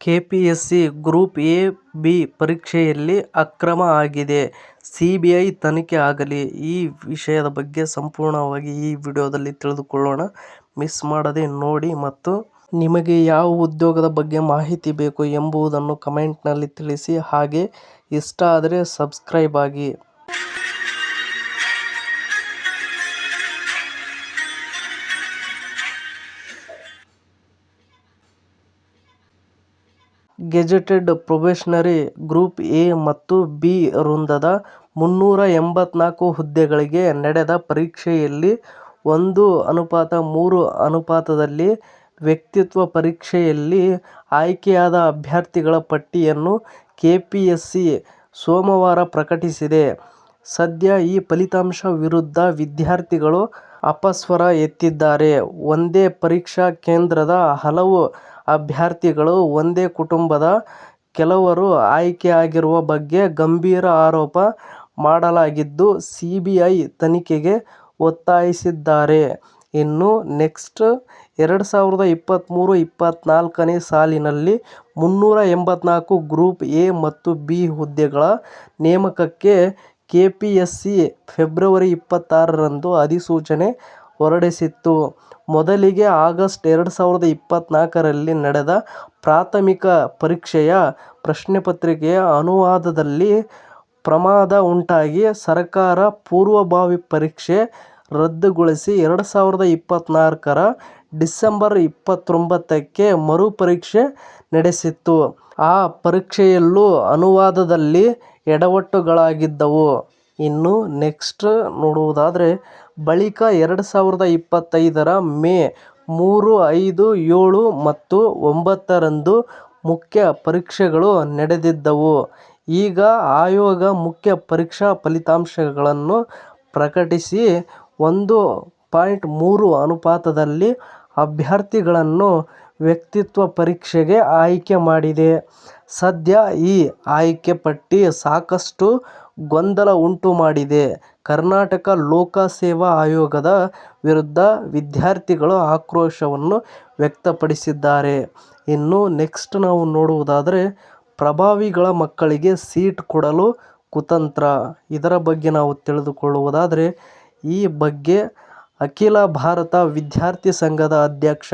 KPSC group A, B ಪರೀಕ್ಷೆಯಲ್ಲಿ ಅಕ್ರಮ ಆಗಿದೆ. ಸಿಬಿಐ ತನಿಖೆ ಆಗಲಿ. ಈ ವಿಷಯದ ಬಗ್ಗೆ ಸಂಪೂರ್ಣವಾಗಿ ಈ ವಿಡಿಯೋದಲ್ಲಿ ತಿಳಿದುಕೊಳ್ಳೋಣ. ಮಿಸ್ ಮಾಡದೆ ನೋಡಿ ಮತ್ತು ನಿಮಗೆ ಯಾವ ಉದ್ಯೋಗದ ಬಗ್ಗೆ ಮಾಹಿತಿ ಬೇಕು ಎಂಬುದನ್ನು ಕಮೆಂಟ್ನಲ್ಲಿ ತಿಳಿಸಿ. ಹಾಗೆ ಇಷ್ಟ ಆದರೆ ಸಬ್ಸ್ಕ್ರೈಬ್ ಆಗಿ. ಗೆಜೆಟೆಡ್ ಪ್ರೊಬೇಷನರಿ ಗ್ರೂಪ್ ಎ ಮತ್ತು ಬಿ ವೃಂದದ 384 ಹುದ್ದೆಗಳಿಗೆ ನಡೆದ ಪರೀಕ್ಷೆಯಲ್ಲಿ 1:3 ಅನುಪಾತದಲ್ಲಿ ವ್ಯಕ್ತಿತ್ವ ಪರೀಕ್ಷೆಯಲ್ಲಿ ಆಯ್ಕೆಯಾದ ಅಭ್ಯರ್ಥಿಗಳ ಪಟ್ಟಿಯನ್ನು ಕೆಪಿಎಸ್ಸಿ ಸೋಮವಾರ ಪ್ರಕಟಿಸಿದೆ. ಸದ್ಯ ಈ ಫಲಿತಾಂಶ ವಿರುದ್ಧ ವಿದ್ಯಾರ್ಥಿಗಳು ಅಪಸ್ವರ ಎತ್ತಿದ್ದಾರೆ. ಒಂದೇ ಪರೀಕ್ಷಾ ಕೇಂದ್ರದ ಹಲವು ಅಭ್ಯರ್ಥಿಗಳು ಒಂದೇ ಕುಟುಂಬದ ಕೆಲವರು ಆಯ್ಕೆಯಾಗಿರುವ ಬಗ್ಗೆ ಗಂಭೀರ ಆರೋಪ ಮಾಡಲಾಗಿದ್ದು, ಸಿಬಿಐ ತನಿಖೆಗೆ ಒತ್ತಾಯಿಸಿದ್ದಾರೆ. ಇನ್ನು ನೆಕ್ಸ್ಟ್ 2023-24ನೇ ಸಾಲಿನಲ್ಲಿ 384 ಗ್ರೂಪ್ ಎ ಮತ್ತು ಬಿ ಹುದ್ದೆಗಳ ನೇಮಕಕ್ಕೆ ಕೆಪಿಎಸ್ಸಿ ಫೆಬ್ರವರಿ 26ರಂದು ಅಧಿಸೂಚನೆ ಹೊರಡಿಸಿತ್ತು. ಮೊದಲಿಗೆ ಆಗಸ್ಟ್ 2024ರಲ್ಲಿ ನಡೆದ ಪ್ರಾಥಮಿಕ ಪರೀಕ್ಷೆಯ ಪ್ರಶ್ನೆಪತ್ರಿಕೆಯ ಅನುವಾದದಲ್ಲಿ ಪ್ರಮಾದ ಉಂಟಾಗಿ ಸರ್ಕಾರ ಪೂರ್ವಭಾವಿ ಪರೀಕ್ಷೆ ರದ್ದುಗೊಳಿಸಿ 2024ರ ಡಿಸೆಂಬರ್ 29ಕ್ಕೆ ಮರುಪರೀಕ್ಷೆ ನಡೆಸಿತ್ತು. ಆ ಪರೀಕ್ಷೆಯಲ್ಲೂ ಅನುವಾದದಲ್ಲಿ ಎಡವಟ್ಟುಗಳಾಗಿದ್ದವು. ಇನ್ನು ನೆಕ್ಸ್ಟ್ ನೋಡುವುದಾದರೆ, ಬಳಿಕ 2025ರ ಮೇ 3, 5, 7 ಮತ್ತು 9ರಂದು ಮುಖ್ಯ ಪರೀಕ್ಷೆಗಳು ನಡೆದಿದ್ದವು. ಈಗ ಆಯೋಗ ಮುಖ್ಯ ಪರೀಕ್ಷಾ ಫಲಿತಾಂಶಗಳನ್ನು ಪ್ರಕಟಿಸಿ 1:3 ಅನುಪಾತದಲ್ಲಿ ಅಭ್ಯರ್ಥಿಗಳನ್ನು ವ್ಯಕ್ತಿತ್ವ ಪರೀಕ್ಷೆಗೆ ಆಯ್ಕೆ ಮಾಡಿದೆ. ಸದ್ಯ ಈ ಆಯ್ಕೆ ಪಟ್ಟಿ ಸಾಕಷ್ಟು ಗೊಂದಲ ಉಂಟು ಮಾಡಿದೆ. ಕರ್ನಾಟಕ ಲೋಕಸೇವಾ ಆಯೋಗದ ವಿರುದ್ಧ ವಿದ್ಯಾರ್ಥಿಗಳು ಆಕ್ರೋಶವನ್ನು ವ್ಯಕ್ತಪಡಿಸಿದ್ದಾರೆ. ಇನ್ನು ನೆಕ್ಸ್ಟ್ ನಾವು ನೋಡುವುದಾದರೆ, ಪ್ರಭಾವಿಗಳ ಮಕ್ಕಳಿಗೆ ಸೀಟ್ ಕೊಡಲು ಕುತಂತ್ರ. ಇದರ ಬಗ್ಗೆ ನಾವು ತಿಳಿದುಕೊಳ್ಳುವುದಾದರೆ, ಈ ಬಗ್ಗೆ ಅಖಿಲ ಭಾರತ ವಿದ್ಯಾರ್ಥಿ ಸಂಘದ ಅಧ್ಯಕ್ಷ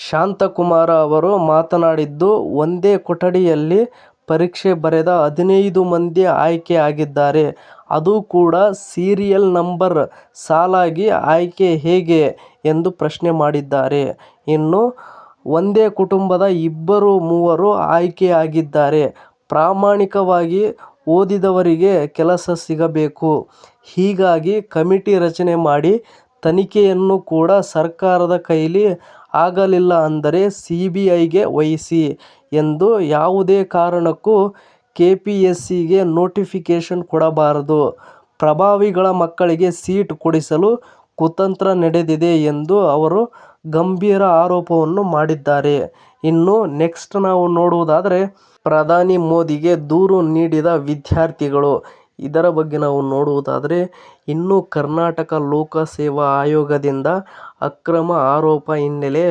ಶಾಂತಕುಮಾರ ಅವರು ಮಾತನಾಡಿದ್ದು, ಒಂದೇ ಕೊಠಡಿಯಲ್ಲಿ ಪರೀಕ್ಷೆ ಬರೆದ 15 ಮಂದಿ ಆಯ್ಕೆ ಆಗಿದ್ದಾರೆ. ಅದು ಕೂಡ ಸೀರಿಯಲ್ ನಂಬರ್ ಸಾಲಾಗಿ ಆಯ್ಕೆ ಹೇಗೆ ಎಂದು ಪ್ರಶ್ನೆ ಮಾಡಿದ್ದಾರೆ. ಇನ್ನು ಒಂದೇ ಕುಟುಂಬದ 2-3 ಆಯ್ಕೆಯಾಗಿದ್ದಾರೆ. ಪ್ರಾಮಾಣಿಕವಾಗಿ ಓದಿದವರಿಗೆ ಕೆಲಸ ಸಿಗಬೇಕು. ಹೀಗಾಗಿ ಕಮಿಟಿ ರಚನೆ ಮಾಡಿ ತನಿಖೆಯನ್ನು ಕೂಡ ಸರ್ಕಾರದ ಕೈಲಿ ಆಗಲಿಲ್ಲ ಅಂದರೆ ಸಿಬಿಐಗೆ ವಹಿಸಿ ಎಂದು ಯಾವುದೇ ಕಾರಣಕ್ಕೂ ಕೆಪಿಎಸ್ಸಿಗೆ ನೋಟಿಫಿಕೇಶನ್ ಕೊಡಬಾರದು. ಪ್ರಭಾವಿಗಳ ಮಕ್ಕಳಿಗೆ ಸೀಟ್ ಕೊಡಿಸಲು ಕುತಂತ್ರ ನಡೆದಿದೆ ಎಂದು ಅವರು ಗಂಭೀರ ಆರೋಪವನ್ನು ಮಾಡಿದ್ದಾರೆ. ಇನ್ನು ನೆಕ್ಸ್ಟ್ ನಾವು ನೋಡುವುದಾದರೆ, ಪ್ರಧಾನಿ ಮೋದಿಗೆ ದೂರು ನೀಡಿದ ವಿದ್ಯಾರ್ಥಿಗಳು. ಇದರ ಬಗ್ಗೆ ನಾವು ನೋಡುವುದಾದರೆ, ಇನ್ನು ಕರ್ನಾಟಕ ಲೋಕಸೇವಾ ಆಯೋಗದಿಂದ ಅಕ್ರಮ ಆರೋಪ ಹಿನ್ನೆಲೆ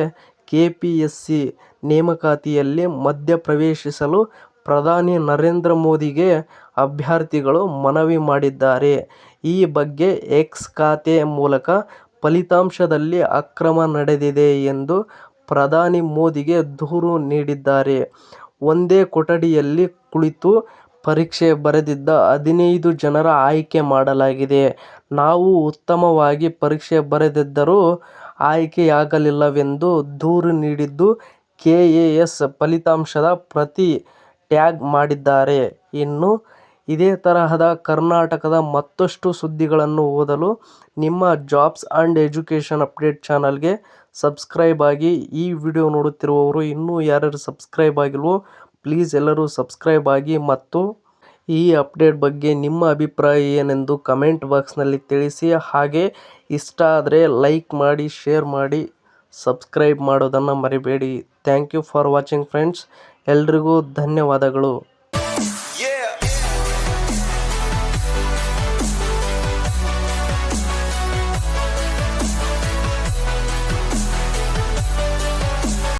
ಕೆಪಿಎಸ್ಸಿ ನೇಮಕಾತಿಯಲ್ಲಿ ಮಧ್ಯಪ್ರವೇಶಿಸಲು ಪ್ರಧಾನಿ ನರೇಂದ್ರ ಮೋದಿಗೆ ಅಭ್ಯರ್ಥಿಗಳು ಮನವಿ ಮಾಡಿದ್ದಾರೆ. ಈ ಬಗ್ಗೆ ಎಕ್ಸ್ ಖಾತೆ ಮೂಲಕ ಫಲಿತಾಂಶದಲ್ಲಿ ಅಕ್ರಮ ನಡೆದಿದೆ ಎಂದು ಪ್ರಧಾನಿ ಮೋದಿಗೆ ದೂರು ನೀಡಿದ್ದಾರೆ. ಒಂದೇ ಕೊಠಡಿಯಲ್ಲಿ ಕುಳಿತು ಪರೀಕ್ಷೆ ಬರೆದಿದ್ದ 15 ಜನರ ಆಯ್ಕೆ ಮಾಡಲಾಗಿದೆ. ನಾವು ಉತ್ತಮವಾಗಿ ಪರೀಕ್ಷೆ ಬರೆದಿದ್ದರೂ ಆಯ್ಕೆಯಾಗಲಿಲ್ಲವೆಂದು ದೂರು ನೀಡಿದ್ದು, ಕೆಎಎಸ್ ಫಲಿತಾಂಶದ ಪ್ರತಿ ಟ್ಯಾಗ್ ಮಾಡಿದ್ದಾರೆ. ಇನ್ನು ಇದೇ ತರಹದ ಕರ್ನಾಟಕದ ಮತ್ತಷ್ಟು ಸುದ್ದಿಗಳನ್ನು ಓದಲು ನಿಮ್ಮ ಜಾಬ್ಸ್ ಆ್ಯಂಡ್ ಎಜುಕೇಷನ್ ಅಪ್ಡೇಟ್ ಚಾನಲ್ಗೆ ಸಬ್ಸ್ಕ್ರೈಬ್ ಆಗಿ. ಈ ವಿಡಿಯೋ ನೋಡುತ್ತಿರುವವರು ಇನ್ನೂ ಯಾರ್ಯಾರು ಸಬ್ಸ್ಕ್ರೈಬ್ ಆಗಿಲ್ವೋ ಪ್ಲೀಸ್ ಎಲ್ಲರೂ ಸಬ್ಸ್ಕ್ರೈಬ್ ಆಗಿ ಮತ್ತು ಈ ಅಪ್ಡೇಟ್ ಬಗ್ಗೆ ನಿಮ್ಮ ಅಭಿಪ್ರಾಯ ಏನೆಂದು ಕಮೆಂಟ್ ಬಾಕ್ಸ್ನಲ್ಲಿ ತಿಳಿಸಿ. ಹಾಗೆ ಇಷ್ಟ ಆದರೆ ಲೈಕ್ ಮಾಡಿ, ಶೇರ್ ಮಾಡಿ, ಸಬ್ಸ್ಕ್ರೈಬ್ ಮಾಡೋದನ್ನು ಮರಿಬೇಡಿ. Thank you for watching friends. ಎಲ್ರಿಗೂ ಧನ್ಯವಾದಗಳು.